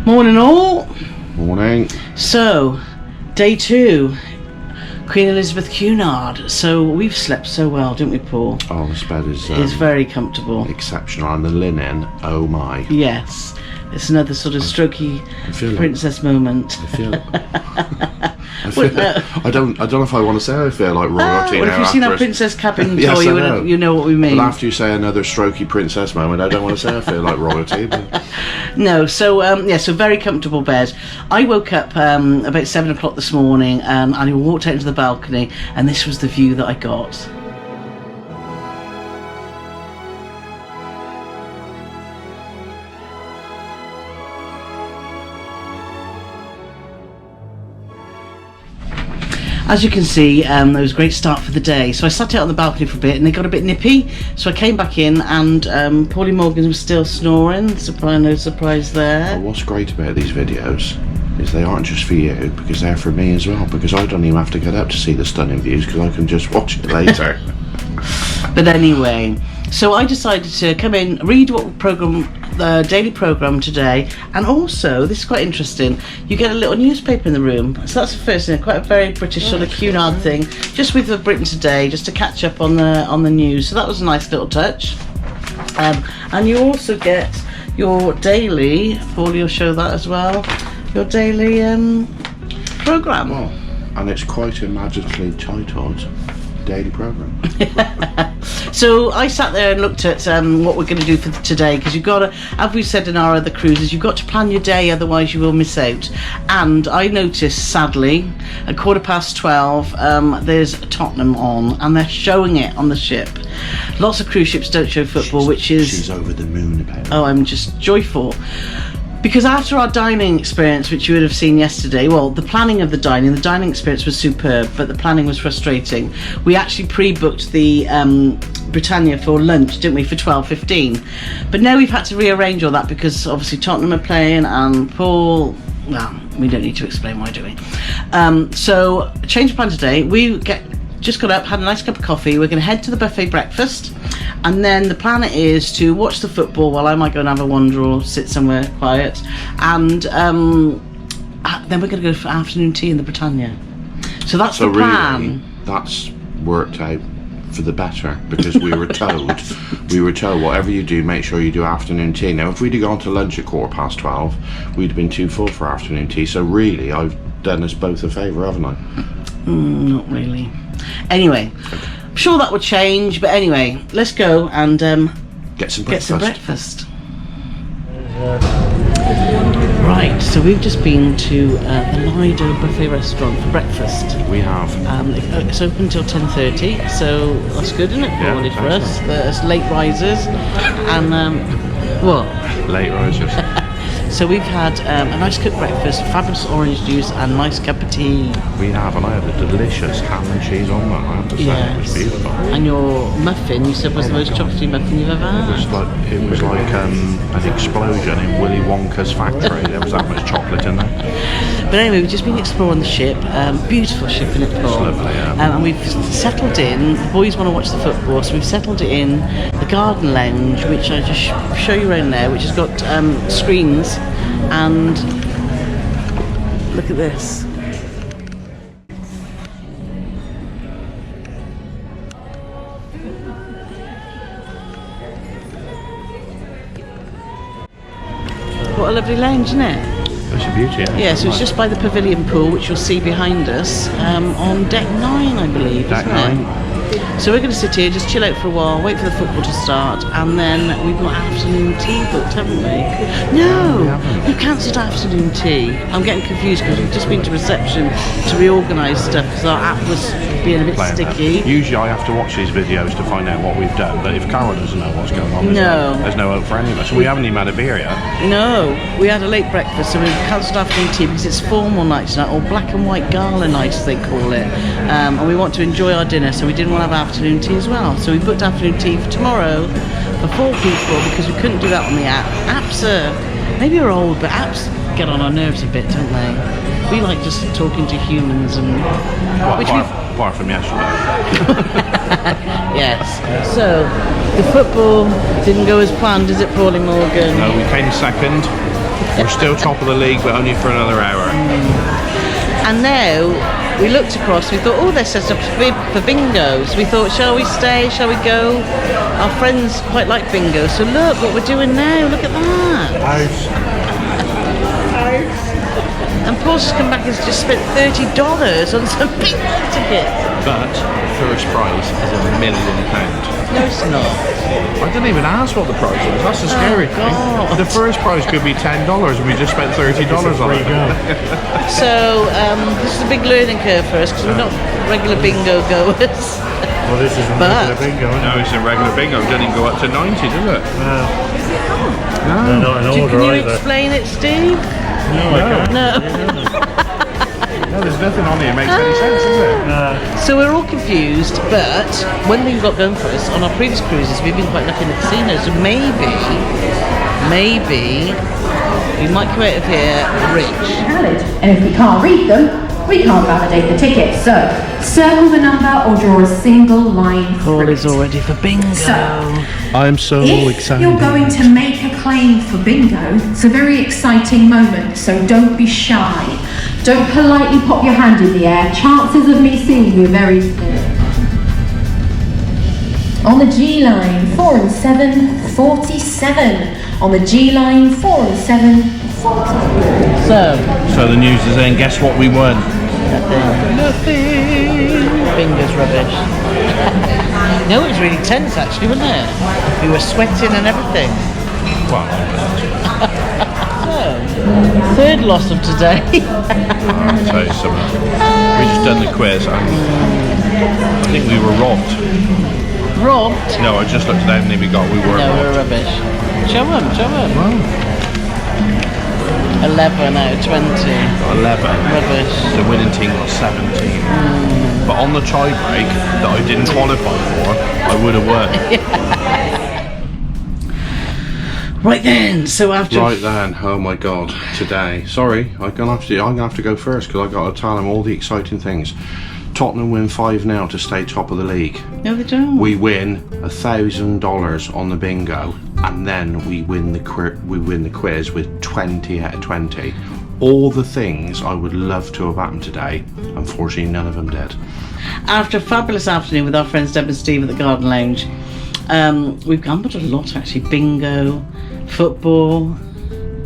Morning all. Morning. So, day 2, Queen Elizabeth Cunard. So we've slept so well, didn't we, Paul? Oh, this bed is very comfortable. exceptional, and the linen, oh my. Yes, it's another sort of strokey princess moment. I don't know if I want to say I feel like royalty. Well, if you've seen our princess cabin Yes, toy, you know what we mean. But after you say another strokey princess moment, I don't want to say I feel like royalty. But... No, so so very comfortable bed. I woke up about 7 o'clock this morning, and I walked out into the balcony, and this was the view that I got. As you can see, it was a great start for the day. So I sat out on the balcony for a bit and it got a bit nippy. So I came back in and Paulie Morgan was still snoring. Surprise, no surprise there. Well, what's great about these videos is they aren't just for you, because they're for me as well. Because I don't even have to get up to see the stunning views, because I can just watch it later. But anyway, so I decided to come in, read what the daily programme today, and also, this is quite interesting, you get a little newspaper in the room. So that's the first thing, quite a very British sort of Cunard thing, just with the Britain Today, just to catch up on the news. So that was a nice little touch. And you also get your daily, Paul, you'll show that as well, your daily programme. Oh, and it's quite imaginatively titled daily programme. So I sat there and looked at what we're going to do for today, because you've got to, as we said in our other cruises, you've got to plan your day, otherwise you will miss out. And I noticed, sadly, at 12:15, there's Tottenham on, and they're showing it on the ship. Lots of cruise ships don't show football, she's over the moon about it. Oh, I'm just joyful. Because after our dining experience, which you would have seen yesterday, well, the planning of the dining experience was superb, but the planning was frustrating. We actually pre-booked the Britannia for lunch, didn't we, for 12:15. But now we've had to rearrange all that, because obviously Tottenham are playing, and Paul, well, we don't need to explain why, do we? So, change of plan today. Just got up, had a nice cup of coffee. We're going to head to the buffet breakfast, and then the plan is to watch the football while I might go and have a wander or sit somewhere quiet, and then we're going to go for afternoon tea in the Britannia. So that's the plan. Really, that's worked out for the better, because we were told whatever you do, make sure you do afternoon tea. Now, if we'd have gone to lunch at 12:15, we'd have been too full for afternoon tea. So really, I've done us both a favour, haven't I? Not really. Anyway, I'm sure that would change, but anyway, let's go and get some breakfast. Right, so we've just been to the Lido buffet restaurant for breakfast. We have. It's open until 10:30, so that's good, isn't it, Paulie, for us? There's late risers, and what? Late risers. So we've had a nice cooked breakfast, fabulous orange juice, and a nice cup of tea. We have, and I had a delicious ham and cheese on that, I have to say. Yes. It was beautiful. And your muffin, you said, was the most chocolatey muffin you've ever had. It was like an explosion in Willy Wonka's factory. There was that much chocolate in there. But anyway, we've just been exploring the ship. Beautiful ship, in it, Paul? It's lovely, yeah. And we've settled in. The boys want to watch the football, so we've settled it in the garden lounge, which I just show you around there, which has got screens. And look at this. What a lovely lounge, isn't it? It's a beauty, yeah. Yeah, so it's just by the pavilion pool, which you'll see behind us, on deck 9, I believe, Deck isn't 9. it? So we're going to sit here, just chill out for a while, wait for the football to start, and then we've got afternoon tea booked, haven't we? No, we've cancelled afternoon tea. I'm getting confused because we've just been to reception to reorganise stuff because our app was being a bit sticky. Usually I have to watch these videos to find out what we've done, but if Carole doesn't know what's going on, there's no hope for any of us. We haven't even had a beer yet. No, we had a late breakfast, so we've cancelled afternoon tea because it's formal night tonight, or black and white gala night as they call it, and we want to enjoy our dinner, so we didn't want to have afternoon tea as well. So we booked afternoon tea for tomorrow for 4 people because we couldn't do that on the app. Apps are, maybe you're old, but apps get on our nerves a bit, don't they? We like just talking to humans and... Apart from yesterday. Yes. So, the football didn't go as planned, is it, Paulie Morgan? No, we came second. We're still top of the league, but only for another hour. And now we looked across, we thought, oh, they're set up for bingo. So we thought, shall we stay, shall we go? Our friends quite like bingo, so look what we're doing now, look at that. And Paul's just come back and just spent $30 on some bingo tickets. But the first prize is £1 million. No, it's not. I didn't even ask what the prize was. That's the scary thing. The first prize could be $10 and we just spent $30 on it. So this is a big learning curve for us because we're not regular bingo goers. Well, this isn't regular bingo, is it? No, it's a regular bingo. It doesn't even go up to 90, does it? No, not in order Can you either. explain it, Steve? No, I can't. No. No, there's nothing on here that makes any sense, is it? So we're all confused, but one thing we've got going for us, on our previous cruises, we've been quite lucky in the casinos, so maybe, we might come out of here rich. And if we can't read them, we can't validate the ticket. So, circle the number or draw a single line Paul through is it. all ready for bingo. So, I'm so if excited. you're going to make a claim for bingo, it's a very exciting moment, so don't be shy. Don't politely pop your hand in the air. Chances of me seeing you are very slim. On the G line, 4 and 7, 47. On the G line, 4 and 7, 47. So the news is then, guess what we won? Nothing. Bingo's rubbish. No, it was really tense actually, wasn't it? We were sweating and everything. Well, Third loss of today. I'll tell you something. We just done the quiz and I think we were robbed. Robbed? No, I just looked at how many we got. We weren't No, we were robbed. rubbish. Show them. 11 out of 20. 11. Rubbish. The winning team got 17. But on the tie break that I didn't qualify for, I would have won. Right then, so after... Right then, oh my god, today. Sorry, I'm gonna have to go first because I got to tell them all the exciting things. Tottenham win 5-0 to stay top of the league. No, they don't. We win $1,000 on the bingo, and then we win the quiz with 20 out of 20. All the things I would love to have happened today, unfortunately none of them did. After a fabulous afternoon with our friends Deb and Steve at the Garden Lounge, we've gambled a lot actually. Bingo, football.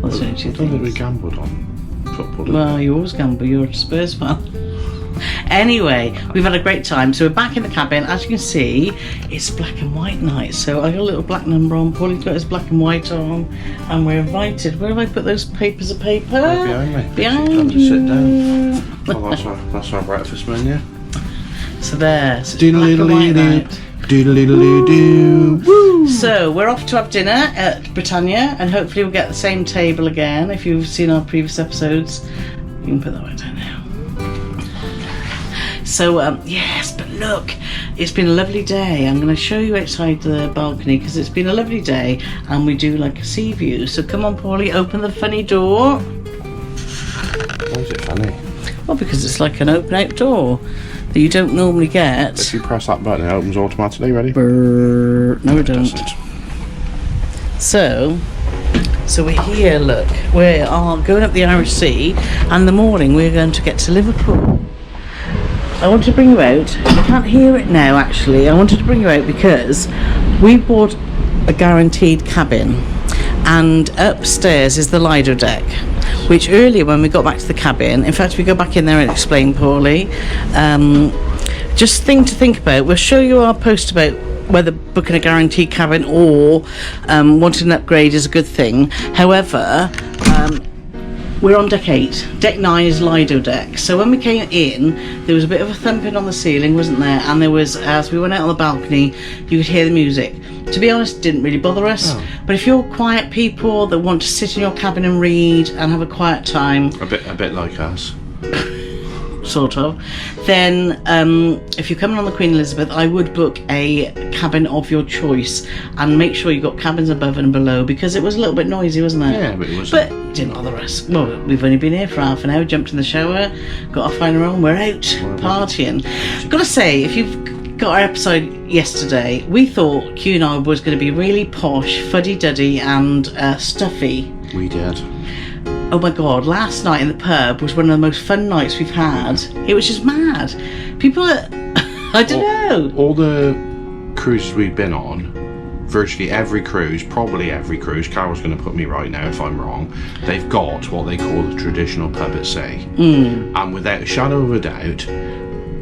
What's the only two I don't think we things? gambled on football, did Well, we? you always gamble, you're a Spurs fan. Anyway, we've had a great time. So we're back in the cabin. As you can see, it's black and white night. So I got a little black number on. Paulie's got his black and white on. And we're invited. Where have I put those papers of paper? Behind me. Behind Come to you. sit down. Oh, that's our breakfast menu. So there. So it's black and white night. Doodle-doodle-doo. Woo! So we're off to have dinner at Britannia, and hopefully we'll get the same table again. If you've seen our previous episodes, you can put that one down now. So yes, but look, it's been a lovely day. I'm going to show you outside the balcony because it's been a lovely day, and we do like a sea view. So come on, Paulie, open the funny door. Why is it funny? Well, because it's like an open out door that you don't normally get. If you press that button, it opens automatically. Ready? No, we don't. Doesn't. So we're here, look. We are going up the Irish Sea, and in the morning we're going to get to Liverpool. I want to bring you out. You can't hear it now, actually. I wanted to bring you out because we bought a guaranteed cabin, and upstairs is the Lido deck, which earlier when we got back to the cabin, in fact, we go back in there and explain, Paulie, just thing to think about. We'll show you our post about whether booking a guaranteed cabin or wanting an upgrade is a good thing. However, we're on deck 8. Deck 9 is Lido deck. So when we came in, there was a bit of a thumping on the ceiling, wasn't there? And there was, as we went out on the balcony, you could hear the music. To be honest, it didn't really bother us. Oh. But if you're quiet people that want to sit in your cabin and read and have a quiet time, A bit like us. sort of, then if you're coming on the Queen Elizabeth, I would book a cabin of your choice and make sure you got cabins above and below, because it was a little bit noisy, wasn't it? Yeah, but it was. But it didn't bother us. Well, we've only been here for half an hour, jumped in the shower, got our finery on, we're out partying. Gotta say, if you've got our episode yesterday, we thought Cunard was going to be really posh, fuddy-duddy and stuffy. We did. oh my God, last night in the pub was one of the most fun nights we've had. It was just mad. People are, I don't know. All the cruises we've been on, virtually every cruise, probably every cruise, Carol's going to put me right now if I'm wrong, they've got what they call the traditional pub at sea. And without a shadow of a doubt,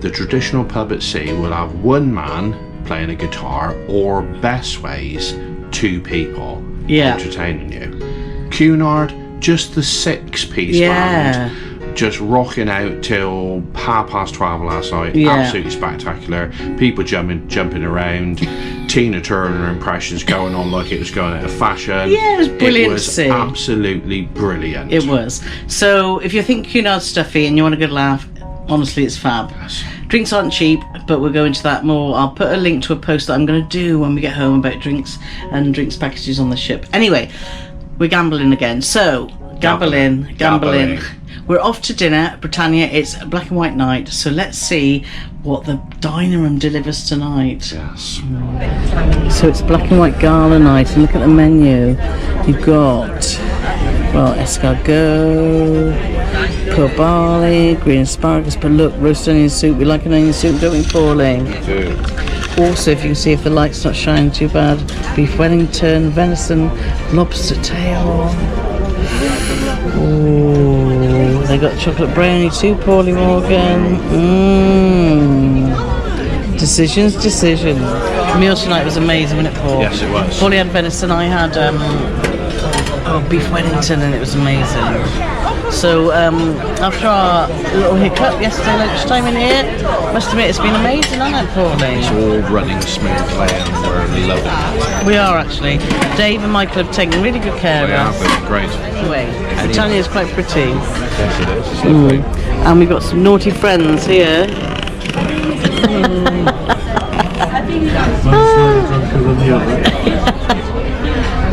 the traditional pub at sea will have one man playing a guitar, or best ways, 2 people entertaining you. Cunard, just the 6-piece band, just rocking out till 12:30 last night. Absolutely spectacular. People jumping around. Tina Turner impressions going on like it was going out of fashion. Yeah, it was brilliant. It was absolutely brilliant. It was. So if you think Cunard's stuffy and you want a good laugh, honestly, it's fab. Yes. Drinks aren't cheap, but we'll go into that more. I'll put a link to a post that I'm going to do when we get home about drinks and drinks packages on the ship. Anyway, we're gambling again. So, gambling. We're off to dinner at Britannia. It's a black and white night, so let's see what the dining room delivers tonight. Yes. So it's black and white gala night, and look at the menu. You've got, well, escargot, pearl barley, green asparagus, but look, roast onion soup. We like an onion soup, don't we, Paulie? We do. Also, if you can see if the light's not shining too bad, beef Wellington, venison, lobster tail. Oh, they got chocolate brownie too, Paulie Morgan. Decisions. The meal tonight was amazing, wasn't it, Paul? Yes, it was. Paulie had venison, I had beef Wellington, and it was amazing. So after our little hiccup yesterday lunchtime in here, must admit it's been amazing, hasn't it, Paulie? It's all running smoothly and we're loving it. We are actually. Dave and Michael have taken really good care of us. Been great. Anyway, Britannia is quite pretty. Yes, it is. It's lovely. And we've got some naughty friends here.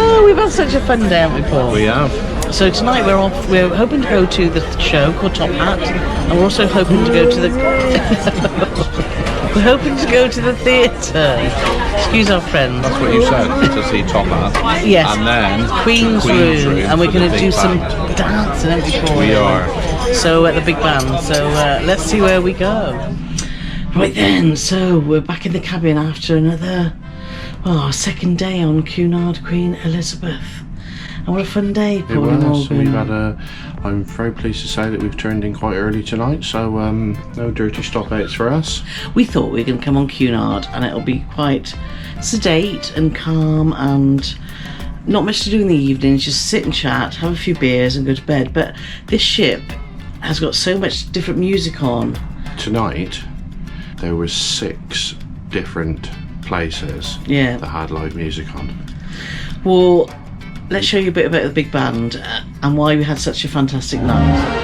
Oh, we've had such a fun day, haven't we, Paul? We have. So tonight we're off. We're hoping to go to the show called Top Hat, and we're also hoping to go to the. We're hoping to go to the theatre. Excuse our friends. That's what you said, to see Top Hat. Yes. And then Queen's Room, and we're for the going to big do some band. dancing, aren't we, Paul? We are. So at the big band. So let's see where we go. Right then. So we're back in the cabin after another second day on Cunard Queen Elizabeth. And what a fun day, It Paulie was. Morgan. We've had I'm very pleased to say that we've turned in quite early tonight, so no dirty stop-outs for us. We thought we were going to come on Cunard and it'll be quite sedate and calm and not much to do in the evenings, just sit and chat, have a few beers and go to bed. But this ship has got so much different music on. Tonight, there were 6 different places that had live music on. Well, let's show you a bit about the big band and why we had such a fantastic night.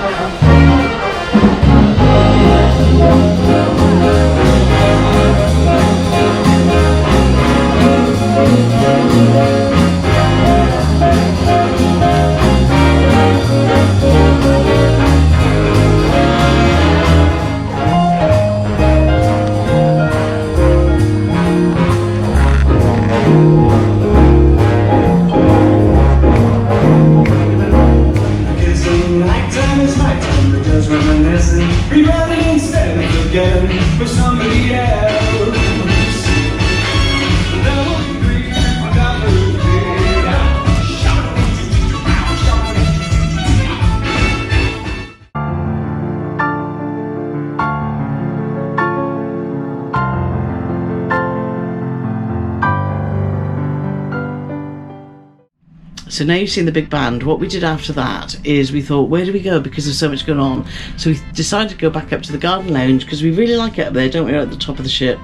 So now you've seen the big band. What we did after that is we thought, where do we go? Because there's so much going on. So we decided to go back up to the garden lounge because we really like it up there, don't we? We're at the top of the ship.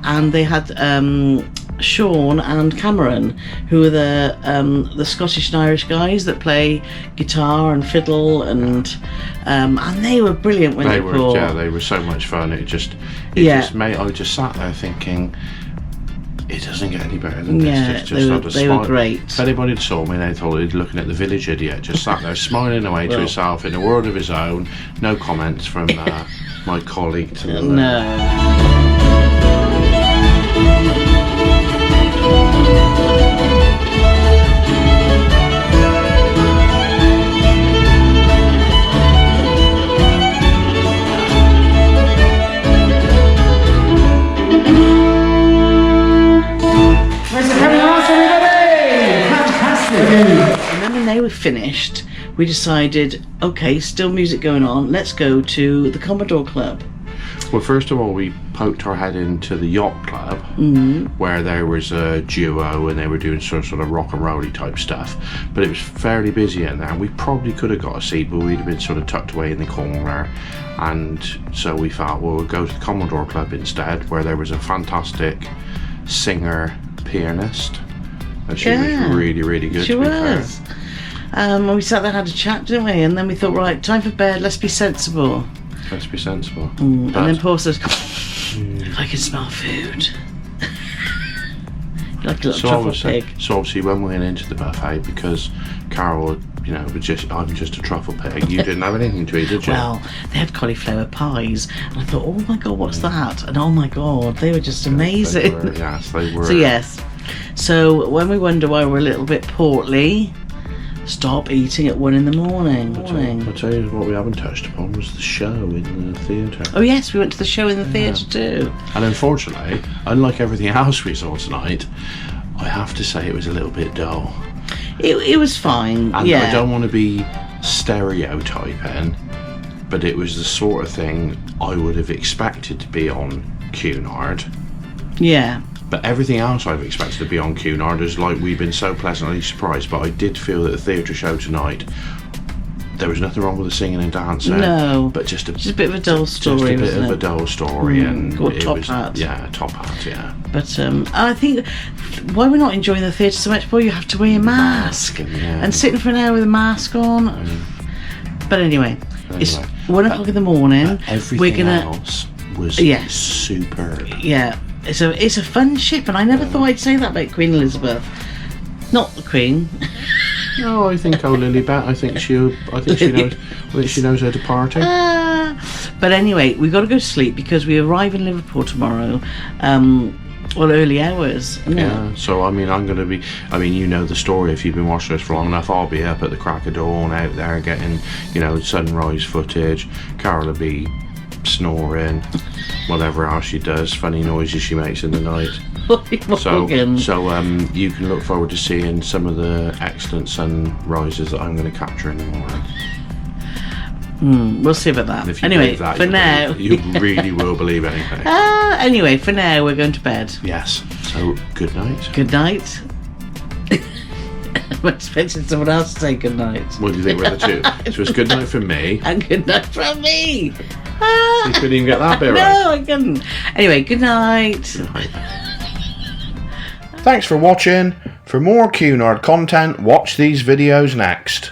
And they had Sean and Cameron, who are the Scottish and Irish guys that play guitar and fiddle, and they were brilliant when they were. Yeah, they were so much fun. I just sat there thinking, it doesn't get any better than this. Yeah, they were great. If anybody had saw me, they thought he'd looking at the village idiot, just sat there smiling away to himself in a world of his own. No comments from my colleague to the left. No. finished, we decided, okay, still music going on, let's go to the Commodore Club. Well, first of all, we poked our head into the Yacht Club, where there was a duo and they were doing sort of rock and rolly type stuff. But it was fairly busy in there. We probably could have got a seat, but we'd have been sort of tucked away in the corner. And so we thought, well, we'll go to the Commodore Club instead, where there was a fantastic singer pianist. And she was really, really good. She was. We sat there, had a chat, didn't we? And then we thought, right, time for bed. Let's be sensible. Let's be sensible. And then Paul says, I can smell food. Like a little truffle pig. So obviously when we went into the buffet, because Carole, you know, I'm just a truffle pig, you didn't have anything to eat, did you? Well, they had cauliflower pies, and I thought, oh my god, what's that? And oh my god, they were just amazing. They were. So yes. So when we wonder why we're a little bit portly, stop eating at 1 a.m. I'll tell you what we haven't touched upon was the show in the theatre. Oh yes, we went to the show in the theatre too. And unfortunately, unlike everything else we saw tonight, I have to say it was a little bit dull. It was fine, and yeah. I don't want to be stereotyping, but it was the sort of thing I would have expected to be on Cunard. Yeah. But everything else I've expected to be on Cunard is like we've been so pleasantly surprised. But I did feel that the theatre show tonight, there was nothing wrong with the singing and dancing. No, but just a bit of a dull story. Just a bit of a dull story, and or it top was, hat. Yeah, top hat. Yeah. But I think why we're not enjoying the theatre so much, boy, you have to wear a mask and sitting for an hour with a mask on. But anyway, it's 1 o'clock in the morning. Everything else was superb. Yeah. It's a fun ship, and I never thought I'd say that about Queen Elizabeth. Not the Queen. No, I think Lilibet. I think she knows how to party. But anyway, we got to go to sleep because we arrive in Liverpool tomorrow. Early hours. Yeah. So I'm going to be. You know the story if you've been watching us for long enough. I'll be up at the crack of dawn out there getting, sunrise footage. Carole will be snoring, whatever else she does, funny noises she makes in the night. So you can look forward to seeing some of the excellent sunrises that I'm going to capture in the morning. We'll see about that. If you anyway, that, for now, you really will believe anything. Anyway, for now, we're going to bed. Yes. So good night. Good night. I'm expecting someone else to say good night. What do you think we're the two? So it's good night from me. And good night from me. You couldn't even get that bit right. No, I couldn't. Anyway, good night. Good night. Thanks for watching. For more Cunard content, watch these videos next.